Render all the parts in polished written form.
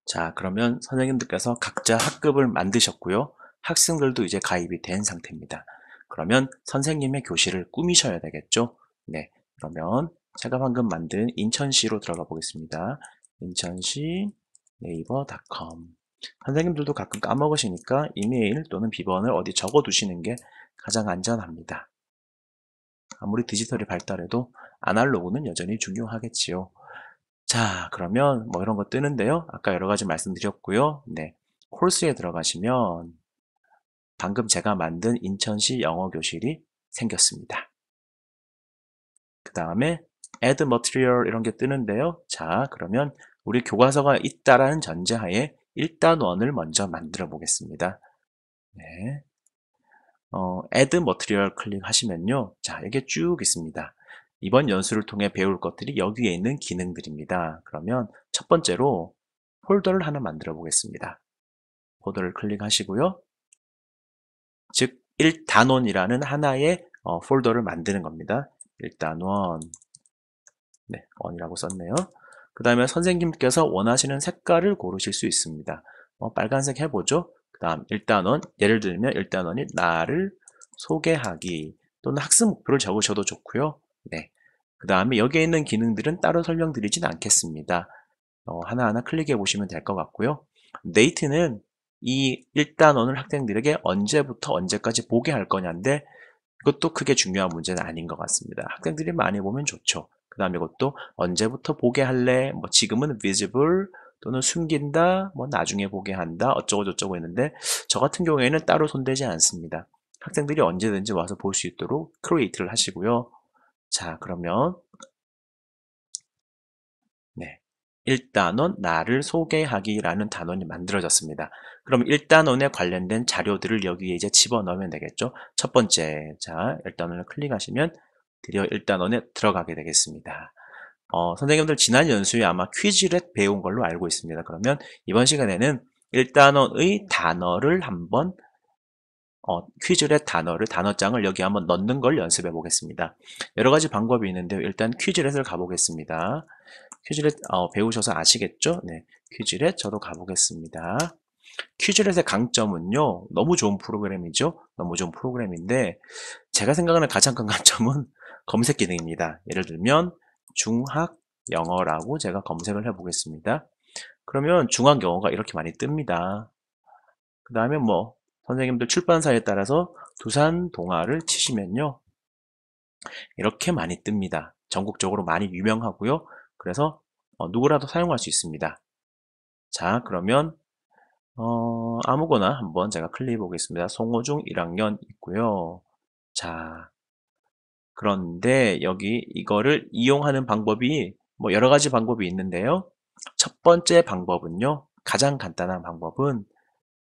자, 그러면 선생님들께서 각자 학급을 만드셨고요. 학생들도 이제 가입이 된 상태입니다. 그러면 선생님의 교실을 꾸미셔야 되겠죠? 네, 그러면 제가 방금 만든 인천시로 들어가 보겠습니다. 인천시 네이버닷컴. 선생님들도 가끔 까먹으시니까 이메일 또는 비번을 어디 적어 두시는 게 가장 안전합니다. 아무리 디지털이 발달해도 아날로그는 여전히 중요하겠지요. 자, 그러면 뭐 이런 거 뜨는데요. 아까 여러 가지 말씀드렸고요. 네. 코र्스에 들어가시면 방금 제가 만든 인천시 영어 교실이 생겼습니다. 그 다음에 add material 이런 게 뜨는데요. 자, 그러면 우리 교과서가 있다라는 전제하에 1단원을 먼저 만들어 보겠습니다. 네. add material 클릭하시면요. 자, 이게 쭉 있습니다. 이번 연수를 통해 배울 것들이 여기에 있는 기능들입니다. 그러면 첫 번째로 폴더를 하나 만들어 보겠습니다. 폴더를 클릭하시고요. 즉 1단원이라는 하나의 폴더를 만드는 겁니다. 1단원 네, 원이라고 썼네요. 그 다음에 선생님께서 원하시는 색깔을 고르실 수 있습니다. 빨간색 해보죠. 그 다음 1단원, 예를 들면 1단원이 나를 소개하기 또는 학습 목표를 적으셔도 좋고요. 네. 그 다음에 여기에 있는 기능들은 따로 설명드리진 않겠습니다. 하나하나 클릭해 보시면 될 것 같고요. date는 이 1단원을 학생들에게 언제부터 언제까지 보게 할 거냐인데 이것도 크게 중요한 문제는 아닌 것 같습니다. 학생들이 많이 보면 좋죠. 그 다음에 이것도 언제부터 보게 할래? 뭐 지금은 visible 또는 숨긴다, 뭐 나중에 보게 한다, 어쩌고 저쩌고 했는데 저 같은 경우에는 따로 손대지 않습니다. 학생들이 언제든지 와서 볼 수 있도록 create를 하시고요. 자, 그러면 네. 1단원 나를 소개하기라는 단원이 만들어졌습니다. 그럼 1단원에 관련된 자료들을 여기에 이제 집어넣으면 되겠죠. 첫 번째, 자, 1단원을 클릭하시면 드디어 1단원에 들어가게 되겠습니다. 선생님들 지난 연수에 아마 퀴즈렛 배운 걸로 알고 있습니다. 그러면 이번 시간에는 1단원의 단어를 한번 퀴즈렛 단어장을 여기 한번 넣는 걸 연습해 보겠습니다. 여러 가지 방법이 있는데요. 일단 퀴즈렛을 가보겠습니다. 퀴즈렛 배우셔서 아시겠죠? 네, 퀴즈렛 저도 가보겠습니다. 퀴즈렛의 강점은요, 너무 좋은 프로그램이죠. 너무 좋은 프로그램인데 제가 생각하는 가장 큰 강점은 검색 기능입니다. 예를 들면 중학 영어라고 제가 검색을 해보겠습니다. 그러면 중학 영어가 이렇게 많이 뜹니다. 그 다음에 뭐 선생님들 출판사에 따라서 두산 동화를 치시면요, 이렇게 많이 뜹니다. 전국적으로 많이 유명하고요. 그래서 누구라도 사용할 수 있습니다. 자, 그러면 아무거나 한번 제가 클릭해 보겠습니다. 송호중 1학년 있고요. 자, 그런데 여기 이거를 이용하는 방법이 뭐 여러 가지 방법이 있는데요. 첫 번째 방법은요. 가장 간단한 방법은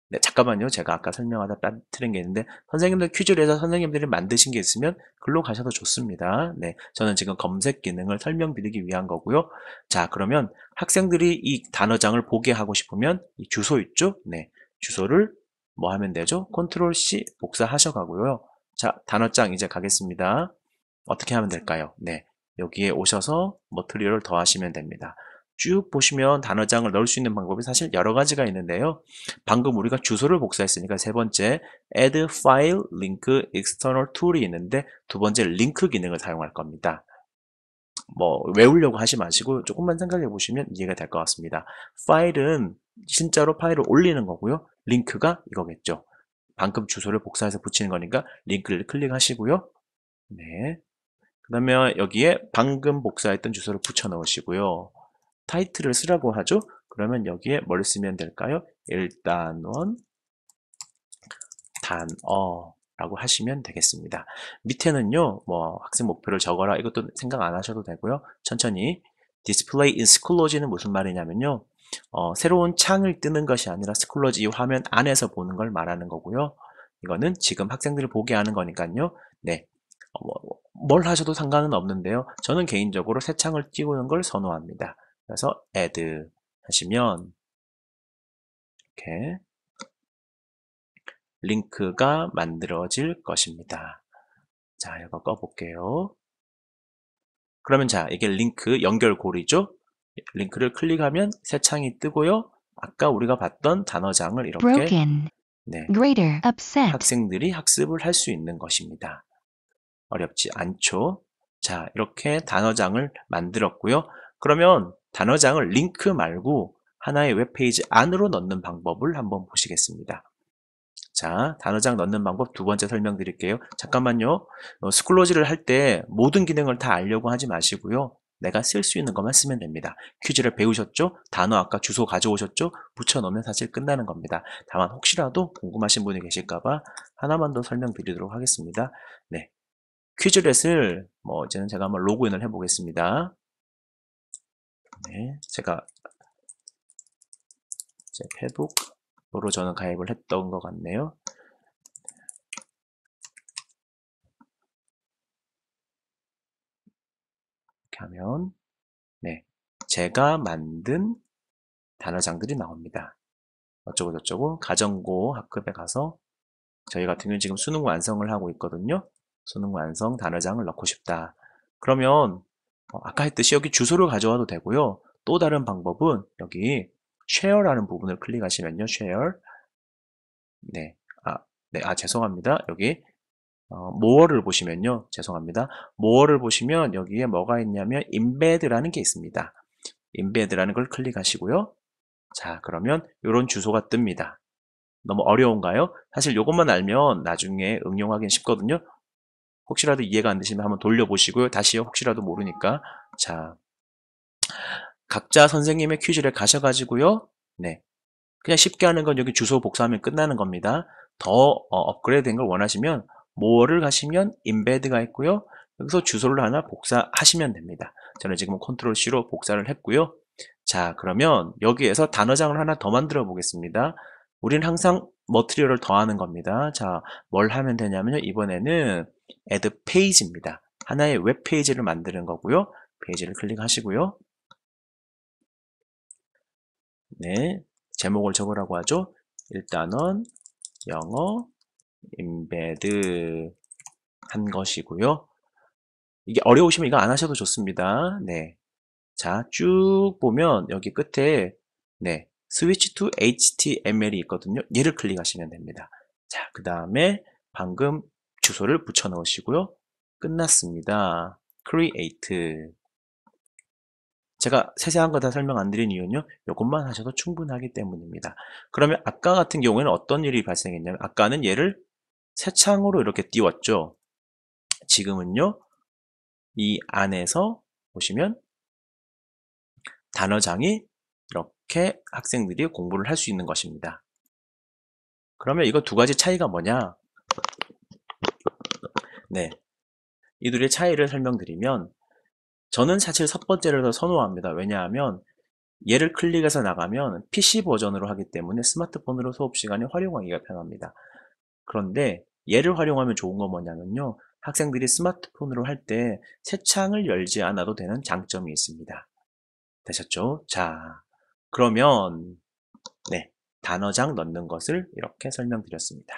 네, 잠깐만요. 제가 아까 설명하다 빠뜨린 게 있는데 선생님들 퀴즈를 해서 선생님들이 만드신 게 있으면 글로 가셔도 좋습니다. 네, 저는 지금 검색 기능을 설명드리기 위한 거고요. 자, 그러면 학생들이 이 단어장을 보게 하고 싶으면 이 주소 있죠? 네, 주소를 뭐 하면 되죠? 컨트롤 C 복사하셔 가고요. 자, 단어장 이제 가겠습니다. 어떻게 하면 될까요? 네, 여기에 오셔서 머티리얼을 더하시면 됩니다. 쭉 보시면 단어장을 넣을 수 있는 방법이 사실 여러 가지가 있는데요. 방금 우리가 주소를 복사했으니까 세 번째 add file link external tool이 있는데 두 번째 링크 기능을 사용할 겁니다. 뭐 외우려고 하지 마시고 조금만 생각해 보시면 이해가 될 것 같습니다. 파일은 진짜로 파일을 올리는 거고요. 링크가 이거겠죠. 방금 주소를 복사해서 붙이는 거니까 링크를 클릭하시고요. 네. 그 다음에 여기에 방금 복사했던 주소를 붙여 넣으시고요. 타이틀을 쓰라고 하죠. 그러면 여기에 뭘 쓰면 될까요? 일단원 단어라고 하시면 되겠습니다. 밑에는요, 뭐 학생 목표를 적어라 이것도 생각 안 하셔도 되고요. 천천히 display in Schoology는 무슨 말이냐면요, 새로운 창을 뜨는 것이 아니라 스쿨러지 이 화면 안에서 보는 걸 말하는 거고요. 이거는 지금 학생들을 보게 하는 거니까요. 네, 뭘 하셔도 상관은 없는데요. 저는 개인적으로 새 창을 띄우는 걸 선호합니다. 그래서 add 하시면 이렇게 링크가 만들어질 것입니다. 자, 이거 꺼볼게요. 그러면 자, 이게 링크 연결고리죠? 링크를 클릭하면 새 창이 뜨고요. 아까 우리가 봤던 단어장을 이렇게 broken, 네, greater, upset, 학생들이 학습을 할 수 있는 것입니다. 어렵지 않죠? 자, 이렇게 단어장을 만들었고요. 그러면 단어장을 링크 말고 하나의 웹페이지 안으로 넣는 방법을 한번 보시겠습니다. 자, 단어장 넣는 방법 두 번째 설명드릴게요. 잠깐만요. 스쿨로지를 할 때 모든 기능을 다 알려고 하지 마시고요. 내가 쓸 수 있는 것만 쓰면 됩니다. 퀴즈를 배우셨죠? 단어 아까 주소 가져오셨죠? 붙여놓으면 사실 끝나는 겁니다. 다만 혹시라도 궁금하신 분이 계실까봐 하나만 더 설명드리도록 하겠습니다. 네, 퀴즈렛을 이제는 제가 한번 로그인을 해보겠습니다. 네, 제가 제 페북으로 저는 가입을 했던 것 같네요. 이렇게 하면 네, 제가 만든 단어장들이 나옵니다. 어쩌고 저쩌고 가정고 학급에 가서 저희 같은 경우는 지금 수능 완성을 하고 있거든요. 수능 완성 단어장을 넣고 싶다. 그러면 아까 했듯이 여기 주소를 가져와도 되고요. 또 다른 방법은 여기 share라는 부분을 클릭하시면요. share. 네. 죄송합니다. 여기 more를 보시면요. 죄송합니다. more를 보시면 여기에 뭐가 있냐면 embed라는 게 있습니다. embed라는 걸 클릭하시고요. 자, 그러면 이런 주소가 뜹니다. 너무 어려운가요? 사실 이것만 알면 나중에 응용하기는 쉽거든요. 혹시라도 이해가 안 되시면 한번 돌려보시고요. 다시요. 혹시라도 모르니까. 자, 각자 선생님의 퀴즈를 가셔가지고요. 네. 그냥 쉽게 하는 건 여기 주소 복사하면 끝나는 겁니다. 더 업그레이드 된 걸 원하시면 more를 가시면 embed가 있고요. 여기서 주소를 하나 복사하시면 됩니다. 저는 지금 컨트롤 C로 복사를 했고요. 자, 그러면 여기에서 단어장을 하나 더 만들어 보겠습니다. 우리는 항상 머티리얼을 더하는 겁니다. 자, 뭘 하면 되냐면요. 이번에는 add page입니다. 하나의 웹페이지를 만드는 거고요. 페이지를 클릭하시고요. 네, 제목을 적으라고 하죠. 일단은 영어 embed 한 것이고요. 이게 어려우시면 이거 안 하셔도 좋습니다. 네. 자, 쭉 보면 여기 끝에 네, switch to HTML이 있거든요. 얘를 클릭하시면 됩니다. 자, 그 다음에 방금 주소를 붙여 넣으시고요. 끝났습니다. create. 제가 세세한 거 다 설명 안 드린 이유는요. 이것만 하셔도 충분하기 때문입니다. 그러면 아까 같은 경우에는 어떤 일이 발생했냐면 아까는 얘를 새 창으로 이렇게 띄웠죠. 지금은요. 이 안에서 보시면 단어장이 이렇게 학생들이 공부를 할 수 있는 것입니다. 그러면 이거 두 가지 차이가 뭐냐? 네, 이 둘의 차이를 설명드리면 저는 사실 첫 번째를 더 선호합니다. 왜냐하면 얘를 클릭해서 나가면 PC 버전으로 하기 때문에 스마트폰으로 수업 시간에 활용하기가 편합니다. 그런데 얘를 활용하면 좋은 건 뭐냐면요. 학생들이 스마트폰으로 할 때 새 창을 열지 않아도 되는 장점이 있습니다. 되셨죠? 자, 그러면 네, 단어장 넣는 것을 이렇게 설명드렸습니다.